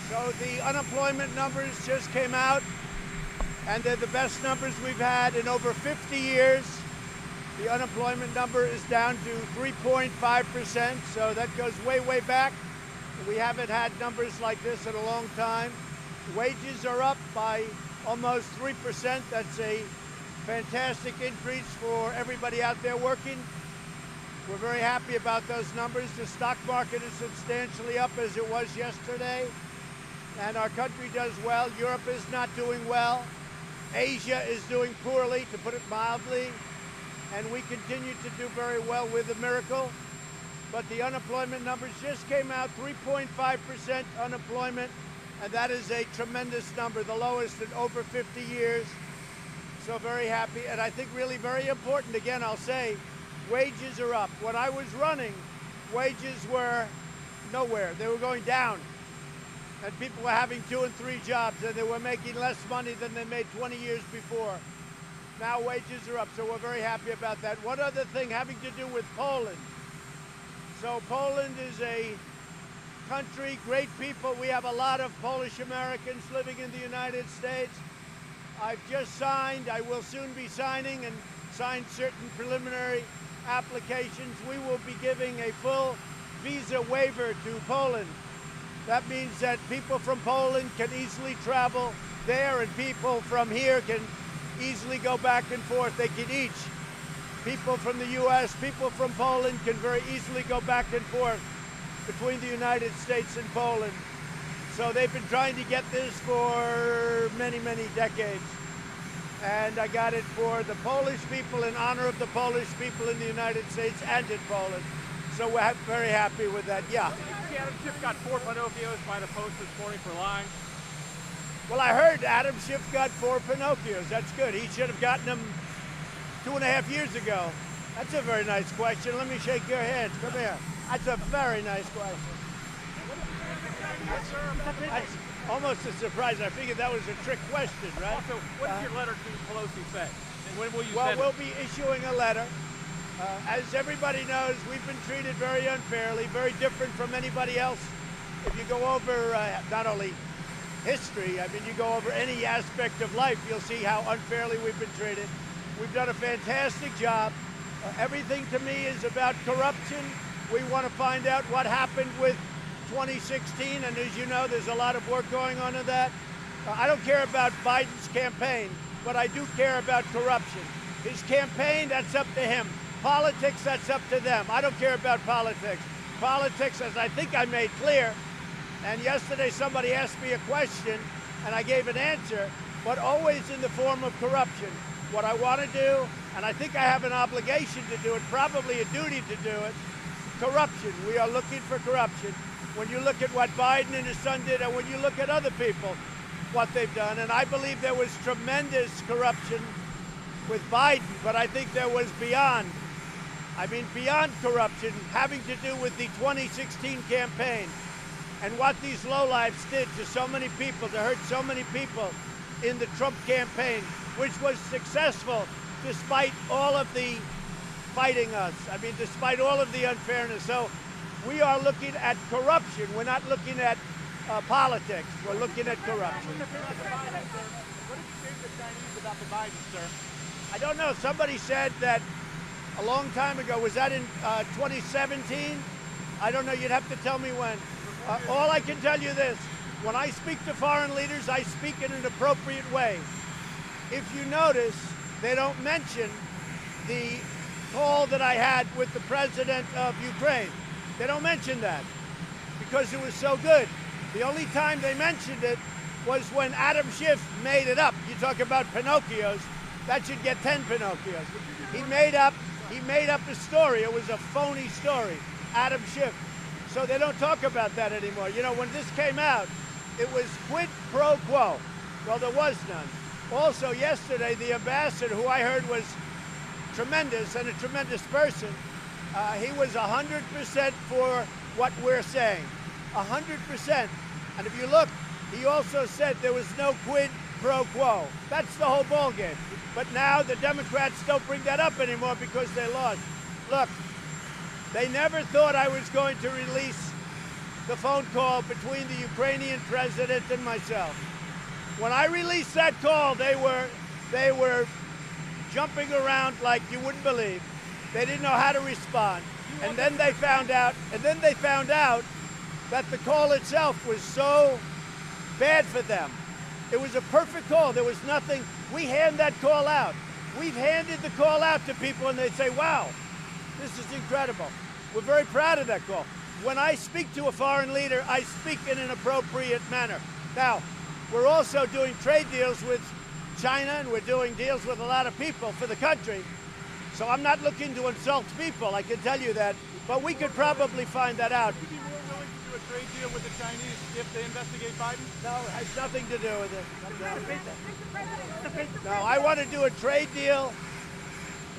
So the unemployment numbers just came out, and they're the best numbers we've had in over 50 years. The unemployment number is down to 3.5%, so that goes way, way back. We haven't had numbers like this in a long time. Wages are up by almost 3%. That's a fantastic increase for everybody out there working. We're very happy about those numbers. The stock market is substantially up as it was yesterday, and our country does well. Europe is not doing well. Asia is doing poorly, to put it mildly, and we continue to do very well with a miracle. But the unemployment numbers just came out, 3.5% unemployment, and that is a tremendous number, the lowest in over 50 years. So very happy, and I think really very important, again, I'll say, wages are up. When I was running, wages were nowhere. They were going down, and people were having 2 and 3 jobs, and they were making less money than they made 20 years before. Now wages are up, so we're very happy about that. One other thing having to do with Poland. So Poland is a country, great people. We have a lot of Polish Americans living in the United States. I've just signed, I will soon be signing, and signed certain preliminary applications. We will be giving a full visa waiver to Poland. That means that people from Poland can easily travel there, and people from here can easily go back and forth. They can each. People from the U.S., people from Poland can very easily go back and forth between the United States and Poland. So they've been trying to get this for many, many decades. And I got it for the Polish people, in honor of the Polish people in the United States and in Poland. So we're very happy with that, yeah. Adam Schiff got 4 Pinocchios by the Post this morning for lying. Well, I heard Adam Schiff got 4 Pinocchios. That's good. He should have gotten them 2.5 years ago. That's a very nice question. Let me shake your hands. Come here. That's a very nice question. That's almost a surprise. I figured that was a trick question, right? Also, what does your letter to Pelosi say? And when will you Well, send it? we'll be issuing a letter. As everybody knows, we've been treated very unfairly, very different from anybody else. If you go over not only history, I mean, you go over any aspect of life, you'll see how unfairly we've been treated. We've done a fantastic job. Everything to me is about corruption. We want to find out what happened with 2016, and as you know, there's a lot of work going on in that. I don't care about Biden's campaign, but I do care about corruption. His campaign, that's up to him. Politics, that's up to them. I don't care about politics. Politics, as I think I made clear, and yesterday somebody asked me a question, and I gave an answer, but always in the form of corruption. What I want to do, and I think I have an obligation to do it, probably a duty to do it, corruption. We are looking for corruption. When you look at what Biden and his son did, and when you look at other people, what they've done, and I believe there was tremendous corruption with Biden, but I think there was beyond corruption, having to do with the 2016 campaign and what these lowlifes did to so many people, to hurt so many people in the Trump campaign, which was successful despite all of the fighting us. I mean, despite all of the unfairness. So we are looking at corruption. We're not looking at politics. We're looking at corruption. What did you say to the Chinese about the Biden, sir? I don't know. Somebody said that a long time ago. Was that in 2017? I don't know. You'd have to tell me when. All I can tell you this. When I speak to foreign leaders, I speak in an appropriate way. If you notice, they don't mention the call that I had with the president of Ukraine. They don't mention that because it was so good. The only time they mentioned it was when Adam Schiff made it up. You talk about Pinocchios, that should get 10 Pinocchios. He made up a story. It was a phony story, Adam Schiff. So they don't talk about that anymore. You know, when this came out, it was quid pro quo. Well, there was none. Also, yesterday, the ambassador, who I heard was tremendous and a tremendous person, he was 100% for what we're saying. 100%. And if you look, he also said there was no quid pro quo. That's the whole ballgame. But now the Democrats don't bring that up anymore because they lost. Look, they never thought I was going to release the phone call between the Ukrainian president and myself. When I released that call, they were jumping around like you wouldn't believe. They didn't know how to respond. And then they found out that the call itself was so bad for them. It was a perfect call. There was nothing. We hand that call out. We've handed the call out to people and they say, wow, this is incredible. We're very proud of that call. When I speak to a foreign leader, I speak in an appropriate manner. Now, we're also doing trade deals with China, and we're doing deals with a lot of people for the country. So I'm not looking to insult people, I can tell you that, but we could probably find that out. Would you be more willing to do a trade deal with the Chinese if they investigate Biden? No, it has nothing to do with it. No, I want to do a trade deal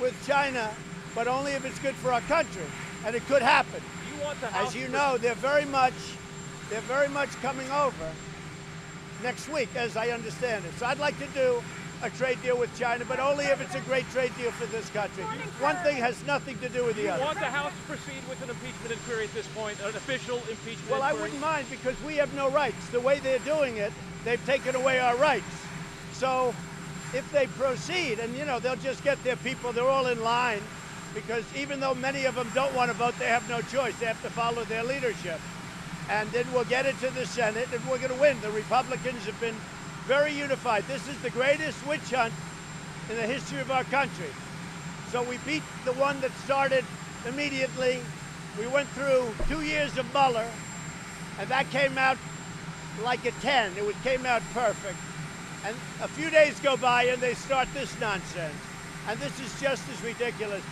with China, but only if it's good for our country, and it could happen. You want the House? As you know, they're very much coming over next week, as I understand it. So I'd like to do a trade deal with China, but only if it's a great trade deal for this country. One thing has nothing to do with the other. You want the House to proceed with an impeachment inquiry at this point, an official impeachment Well, I inquiry? wouldn't mind, because we have no rights. The way they're doing it, they've taken away our rights. So if they proceed, and you know, they'll just get their people, they're all in line, because even though many of them don't want to vote, they have no choice. They have to follow their leadership. And then we'll get it to the Senate, and we're going to win. The Republicans have been very unified. This is the greatest witch hunt in the history of our country. So we beat the one that started immediately. We went through 2 years of Mueller, and that came out like a 10. It came out perfect. And a few days go by, and they start this nonsense. And this is just as ridiculous.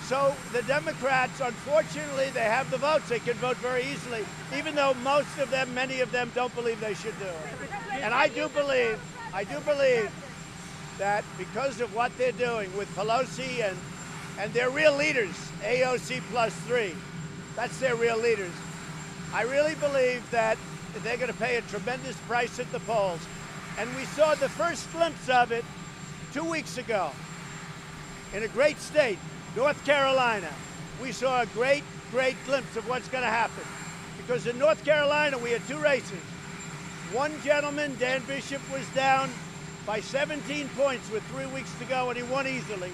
So the Democrats, unfortunately, they have the votes. They can vote very easily, even though most of them, many of them, don't believe they should do it. And I do believe that because of what they're doing with Pelosi and their real leaders, AOC plus 3, that's their real leaders. I really believe that they're going to pay a tremendous price at the polls. And we saw the first glimpse of it 2 weeks ago in a great state, North Carolina. We saw a great glimpse of what's going to happen. Because in North Carolina, we had 2 races. One gentleman, Dan Bishop, was down by 17 points with 3 weeks to go, and he won easily.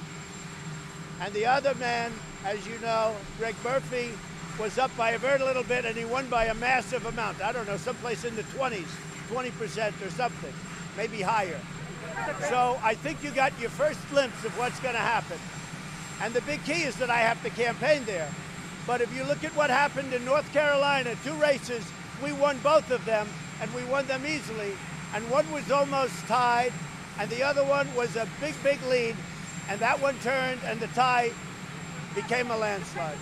And the other man, as you know, Greg Murphy, was up by a very little bit, and he won by a massive amount. I don't know, someplace in the 20s, 20% or something, maybe higher. So I think you got your first glimpse of what's going to happen. And the big key is that I have to campaign there. But if you look at what happened in North Carolina, 2 races, we won both of them, and we won them easily. And one was almost tied, and the other one was a big lead, and that one turned, and the tie became a landslide.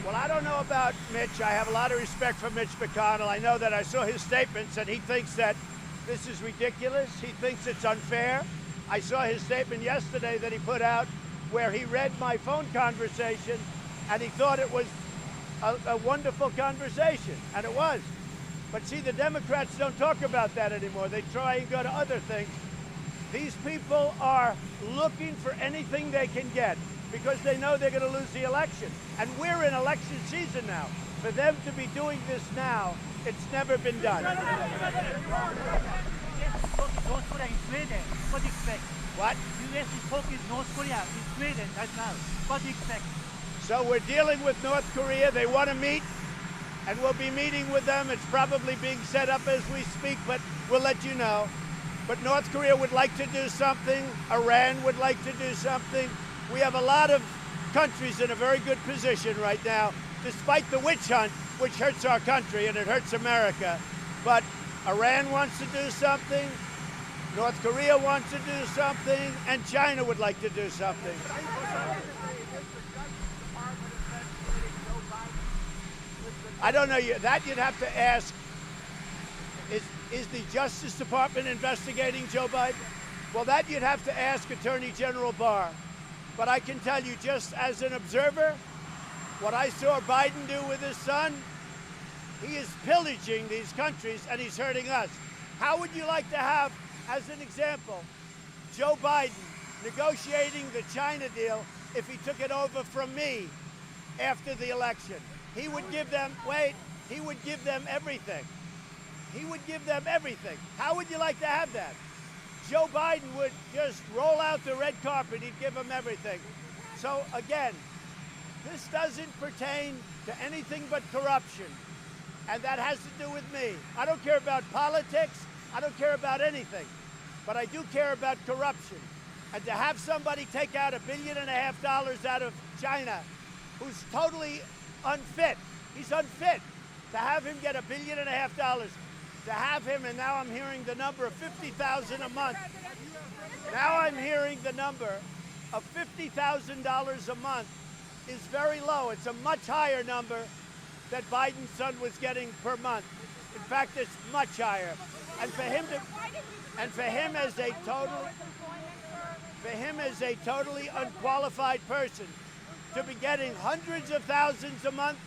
Well, I don't know about Mitch. I have a lot of respect for Mitch McConnell. I know that I saw his statements, and he thinks that this is ridiculous. He thinks it's unfair. I saw his statement yesterday that he put out where he read my phone conversation, and he thought it was a wonderful conversation, and it was. But see, the Democrats don't talk about that anymore. They try and go to other things. These people are looking for anything they can get because they know they're going to lose the election. And we're in election season now. For them to be doing this now, it's never been done. North Korea in Sweden. What do you expect? What? U.S. is talking North Korea in Sweden right now. What do you expect? So we're dealing with North Korea. They want to meet, and we'll be meeting with them. It's probably being set up as we speak, but we'll let you know. But North Korea would like to do something. Iran would like to do something. We have a lot of countries in a very good position right now, despite the witch hunt, which hurts our country and it hurts America. But Iran wants to do something, North Korea wants to do something, and China would like to do something. I don't know. That you'd have to ask. Is the Justice Department investigating Joe Biden? Well, that you'd have to ask Attorney General Barr. But I can tell you, just as an observer, what I saw Biden do with his son, He is pillaging these countries and he's hurting us. How would you like to have, as an example, Joe Biden negotiating the China deal if he took it over from me after the election? He would give them, he would give them everything. He would give them everything. How would you like to have that? Joe Biden would just roll out the red carpet. He'd give them everything. So again, this doesn't pertain to anything but corruption. And that has to do with me. I don't care about politics. I don't care about anything. But I do care about corruption. And to have somebody take out $1.5 billion out of China, who's totally unfit. He's unfit. To have him get $1.5 billion, to have him, and now I'm hearing the number of $50,000 a month. Now I'm hearing the number of $50,000 a month is very low. It's a much higher number that Biden's son was getting per month. In fact, it's much higher. And for him as a totally unqualified person to be getting hundreds of thousands a month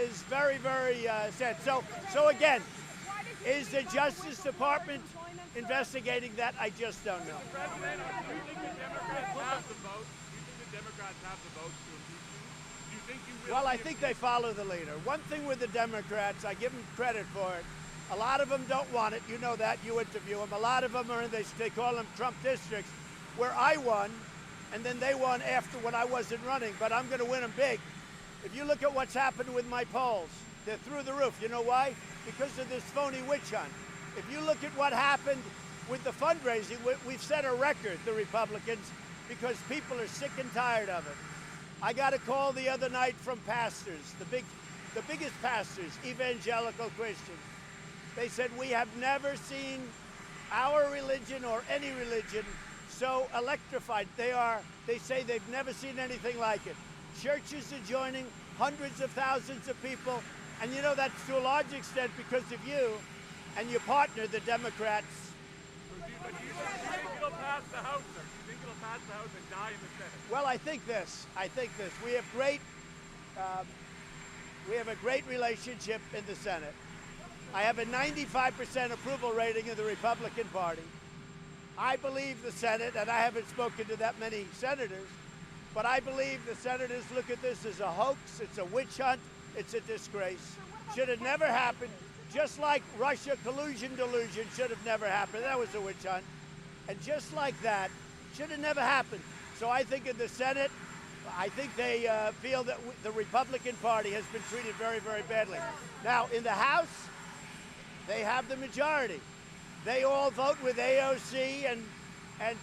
is very, very sad. So again, is the Justice Department investigating that? I just don't know. President, do you think the Democrats have the vote? Do you think the Democrats have the votes to impeach you? Do you think you really? Well, I think they follow the leader. One thing with the Democrats, I give them credit for it. A lot of them don't want it. You know that. You interview them. A lot of them are in this, they call them Trump districts, where I won, and then they won after when I wasn't running. But I'm going to win them big. If you look at what's happened with my polls, they're through the roof. You know why? Because of this phony witch hunt. If you look at what happened with the fundraising, we've set a record, the Republicans, because people are sick and tired of it. I got a call the other night from pastors, the biggest pastors, evangelical Christians. They said, we have never seen our religion or any religion so electrified. They say they've never seen anything like it. Churches are joining, hundreds of thousands of people. And you know, that's to a large extent because of you and your partner, the Democrats. Do you think it'll pass the House, sir? Do you think it'll pass the House and die in the Senate? Well, I think this. We have a great relationship in the Senate. I have a 95% approval rating of the Republican Party. I believe the Senate, and I haven't spoken to that many senators, but I believe the senators look at this as a hoax, it's a witch hunt, it's a disgrace. Should have never happened. Just like Russia collusion delusion should have never happened. That was a witch hunt. And just like that, should have never happened. So I think in the Senate, I think they feel that the Republican Party has been treated very, very badly. Now, in the House, they have the majority. They all vote with AOC and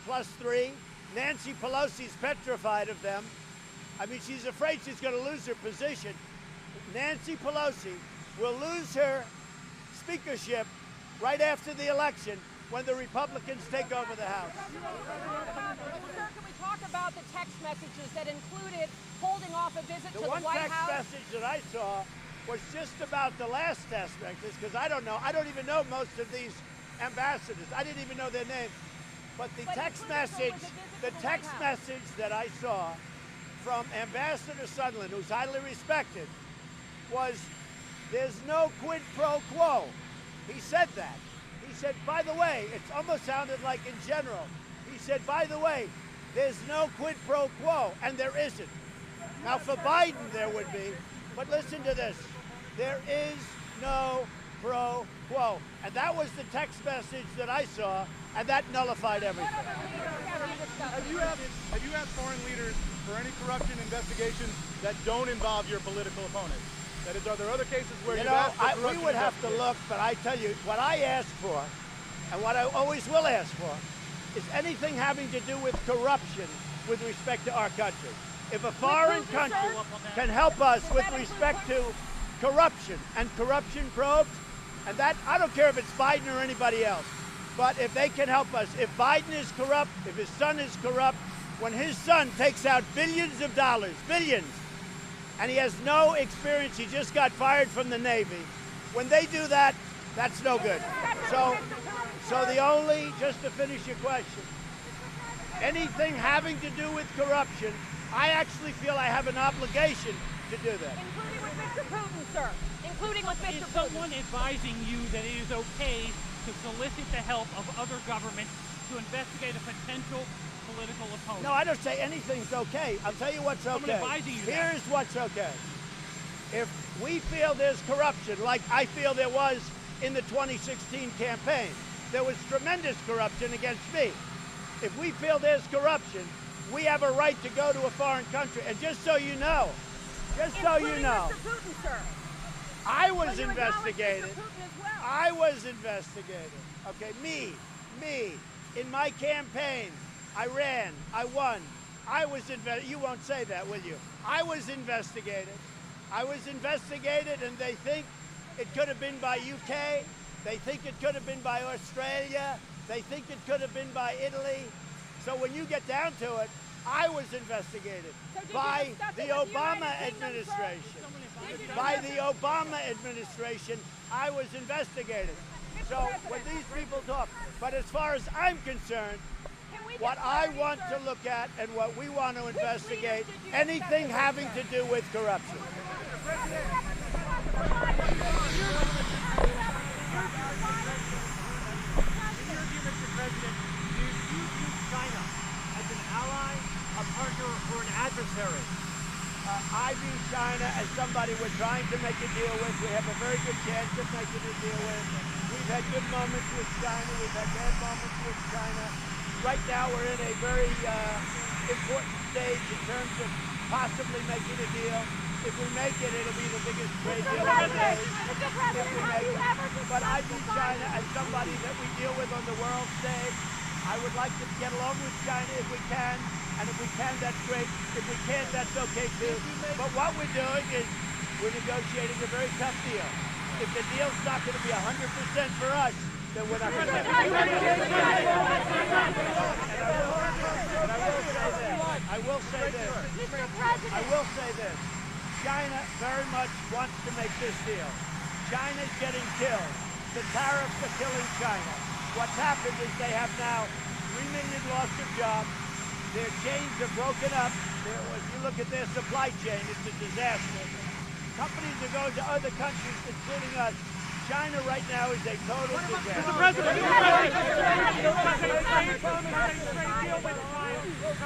+3. Nancy Pelosi's petrified of them. I mean, she's afraid she's going to lose her position. Nancy Pelosi will lose her speakership right after the election when the Republicans take over the House. Sir, can we talk about the text messages that included holding off a visit to the White One text House? message that I saw was just about the last text message, because I don't even know most of these ambassadors. I didn't even know their names. But the text message that I saw from Ambassador Sondland, who's highly respected, was there's no quid pro quo. He said that. He said, by the way, it almost sounded like in general. He said, by the way, there's no quid pro quo, and there isn't. Now, for Biden, there would be, but listen to this. There is no pro quo. And that was the text message that I saw, and that nullified everything. Have you asked foreign leaders for any corruption investigations that don't involve your political opponents? That is, are there other cases where you've asked for corruption? We would have to look, but I tell you, what I asked for, and what I always will ask for, is anything having to do with corruption with respect to our country. If a foreign country can help us with respect to corruption and corruption probes, and that, I don't care if it's Biden or anybody else, but if they can help us, if Biden is corrupt, if his son is corrupt, when his son takes out billions of dollars, billions, and he has no experience, he just got fired from the Navy, when they do that, that's no good. So the only, just to finish your question, anything having to do with corruption, I actually feel I have an obligation to do that. Including with Mr. Putin, sir. including with Mr. Is Putin. someone advising you that it is okay to solicit the help of other governments to investigate a potential political opponent? No, I don't say anything's okay. I'll tell you what's Someone okay. advising you that. Here's what's okay. If we feel there's corruption, like I feel there was in the 2016 campaign, there was tremendous corruption against me. If we feel there's corruption, we have a right to go to a foreign country. And just so you know, Including Mr. Putin, sir. I Well, was you acknowledge investigated. Mr. Putin as well. I was investigated. Okay, me. In my campaign, I ran, I won. I was investigated. You won't say that, will you? I was investigated. And they think it could have been by UK. They think it could have been by Australia. They think it could have been by Italy. So when you get down to it, I was investigated So did you by discuss the it with the Obama United Kingdom, sir? administration. Did you By discuss the it? Obama administration, I was investigated. Mr. So when President. these people talk, but as far as I'm concerned, Can we what get I clarity, want sir? to look at and what we want to investigate, leaders did you anything discuss it having with, to do with corruption. Mr. President, do you view China as an ally, a partner, or an adversary? I view China as somebody we're trying to make a deal with. We have a very good chance of making a deal with. We've had good moments with China. We've had bad moments with China. Right now we're in a very important stage in terms of possibly making a deal. If we make it, it'll be the biggest trade deal ever made. Mr. If President, we have make you it. ever But I discussed view the China violence? as somebody that we deal with on the world stage. I would like to get along with China if we can, and if we can, that's great. If we can't, that's okay too. But what we're doing is we're negotiating a very tough deal. If the deal's not going to be 100% for us, then we're not going to have it. I will say this. Mr. President. I will say this. China very much wants to make this deal. China's getting killed. The tariffs are killing China. What's happened is they have now 3 million loss of jobs. Their chains are broken up. If you look at their supply chain, it's a disaster. Companies are going to other countries, including us. China right now is a total disaster. Does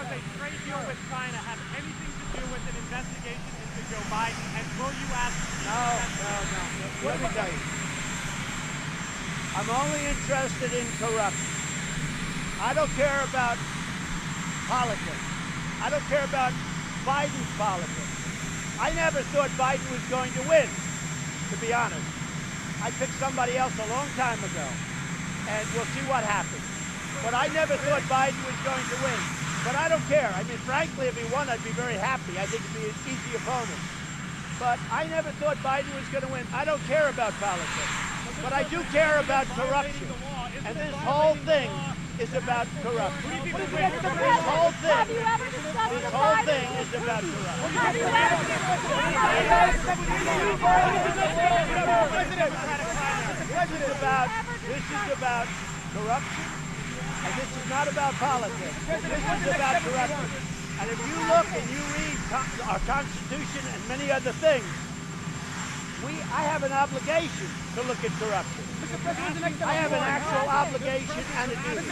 a trade deal with China have anything to do with an investigation into Joe Biden? And will you ask? No. Let me tell you. I'm only interested in corruption. I don't care about politics. I don't care about Biden's politics. I never thought Biden was going to win, to be honest. I picked somebody else a long time ago, and we'll see what happens. But I never thought Biden was going to win. But I don't care. I mean, frankly, if he won, I'd be very happy. I think it'd be an easy opponent. But I never thought Biden was going to win. I don't care about politics. But I do care about corruption. And this whole thing is about corruption. This whole thing, Have you ever discussed this the whole Biden thing is about corruption. Have you ever This is about corruption, and this is not about politics. This is about corruption. And if you look and you read our Constitution and many other things, I have an obligation to look at corruption. I have an actual obligation and a duty.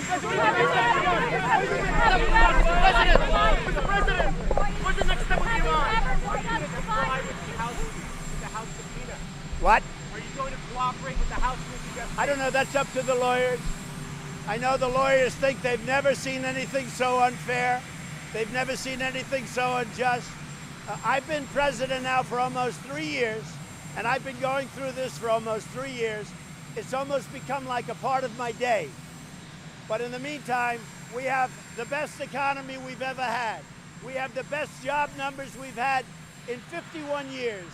Mr. President, what's the next step with Iran? What? Are you going to cooperate with the House investigation? I don't know. That's up to the lawyers. I know the lawyers think they've never seen anything so unfair. They've never seen anything so unjust. I've been president now for almost 3 years, and I've been going through this for almost 3 years. It's almost become like a part of my day. But in the meantime, we have the best economy we've ever had. We have the best job numbers we've had in 51 years.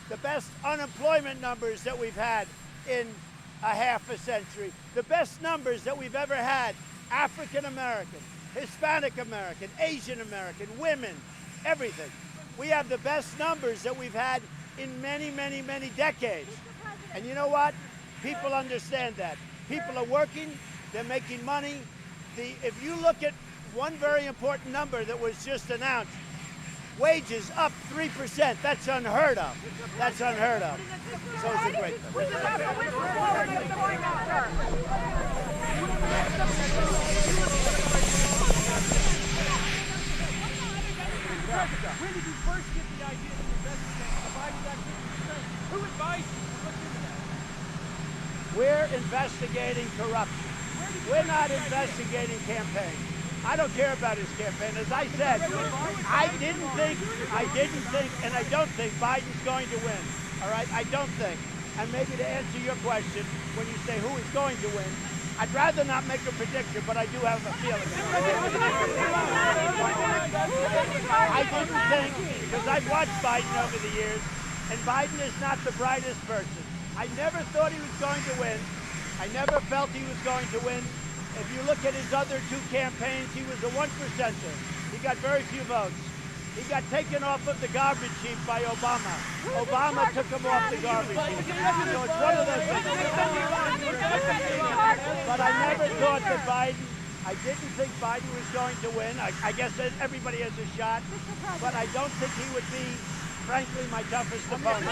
The best unemployment numbers that we've had in a half a century. The best numbers that we've ever had. African American, Hispanic American, Asian American, women, everything. We have the best numbers that we've had in many, many, many decades. And you know what? People understand that. People are working, they're making money. If you look at one very important number that was just announced, Wages up 3%. That's unheard of. That's unheard of. So it's a great thing. We just have a whistleblower that's going after. When did you first get the idea to investigate the Biden got 50%? Who advised you to look into that? We're investigating corruption. We're not investigating campaigns. I don't care about his campaign. As I said, I didn't think, and I don't think Biden's going to win. All right, I don't think. And maybe to answer your question, when you say who is going to win, I'd rather not make a prediction, but I do have a feeling. I didn't think, because I've watched Biden over the years, and Biden is not the brightest person. I never thought he was going to win. I never felt he was going to win. If you look at his other two campaigns, he was a 1%er. He got very few votes. He got taken off of the garbage heap by Obama. Obama took him off the garbage heap. So it's one of those things. But I never thought that Biden, I didn't think Biden was going to win. I guess that everybody has a shot. But I don't think he would be, frankly, my toughest opponent.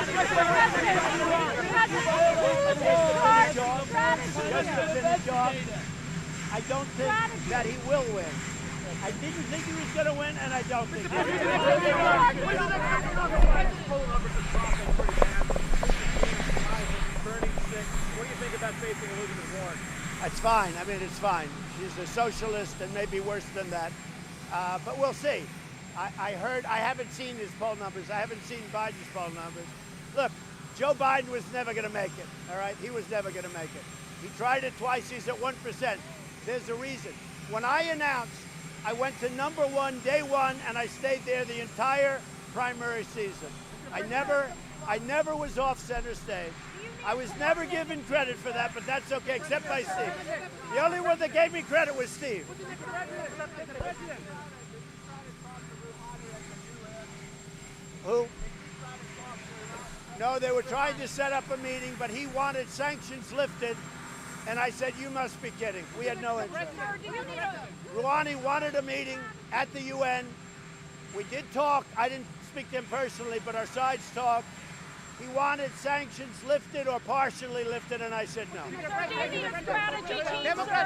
Just to finish off, I don't think that he will win. I didn't think he was going to win, and I don't think he will. Poll numbers are dropping pretty bad. Bernie 6. What do you think about facing Elizabeth Warren? That's fine. I mean, it's fine. She's a socialist and maybe worse than that. But we'll see. I haven't seen his poll numbers. I haven't seen Biden's poll numbers. Look, Joe Biden was never going to make it, all right? He was never going to make it. He tried it twice. He's at 1%. There's a reason. When I announced, I went to number one, day one, and I stayed there the entire primary season. I never was off center stage. I was never given credit for that, but that's okay, except by Steve. The only one that gave me credit was Steve. Who? No, they were trying to set up a meeting, but he wanted sanctions lifted, and I said, you must be kidding. We had no interest. Rouhani wanted a meeting at the UN. We did talk. I didn't speak to him personally, but our sides talked. He wanted sanctions lifted or partially lifted, and I said no. Democrats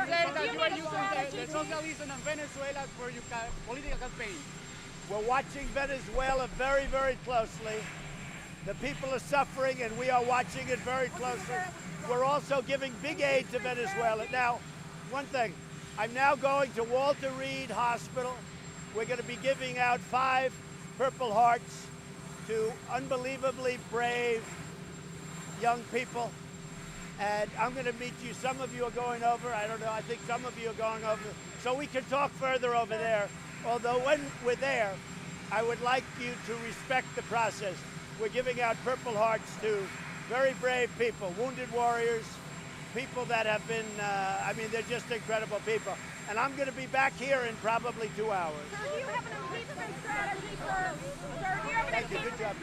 say that you are using the socialism of Venezuela for your political campaign. We're watching Venezuela very, very closely. The people are suffering, and we are watching it very closely. We're also giving big aid to Venezuela. Now, one thing, I'm now going to Walter Reed Hospital. We're going to be giving out 5 Purple Hearts to unbelievably brave young people. And I'm going to meet you. Some of you are going over. I don't know. I think some of you are going over. So we can talk further over there. Although when we're there, I would like you to respect the process. We're giving out Purple Hearts to very brave people, wounded warriors, people that have been, I mean, they're just incredible people. And I'm going to be back here in probably 2 hours. Sir, do you have an impeachment strategy, sir? Sir, do you have an impeachment strategy?